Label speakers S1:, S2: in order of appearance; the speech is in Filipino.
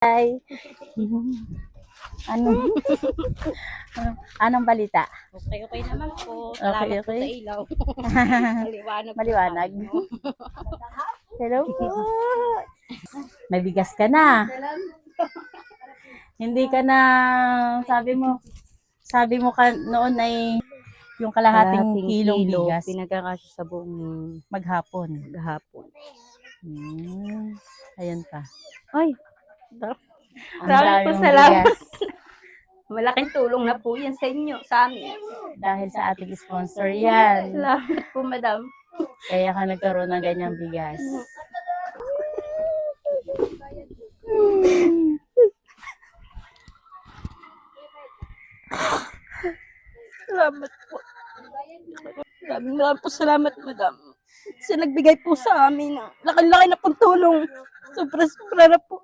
S1: Hi. Ano? Anong balita?
S2: Okay naman po.
S1: Okay,
S2: Salamat po
S1: okay.
S2: sa ilaw. Maliwanag.
S1: Maliwanag. Hello po. May bigas ka na. Hindi ka na, sabi mo ka noon ay yung kalahating kilong bigas
S2: Pinagkakasya sa buong
S1: maghapon.
S2: gahapon.
S1: Ayan pa.
S2: Ay,
S1: Ang
S2: Dami
S1: dami
S2: po
S1: mong
S2: salamat.
S1: bigas.
S2: malaking tulong na po yan sa inyo, sa amin.
S1: Dahil sa ating sponsor yan.
S2: Salamat po, madam.
S1: Kaya ka nagkaroon ng ganyang bigas.
S2: Salamat po. Maraming po salamat, madam. Kasi nagbigay po sa amin ng laki-laki na pong tulong. Sobra-sobra na po.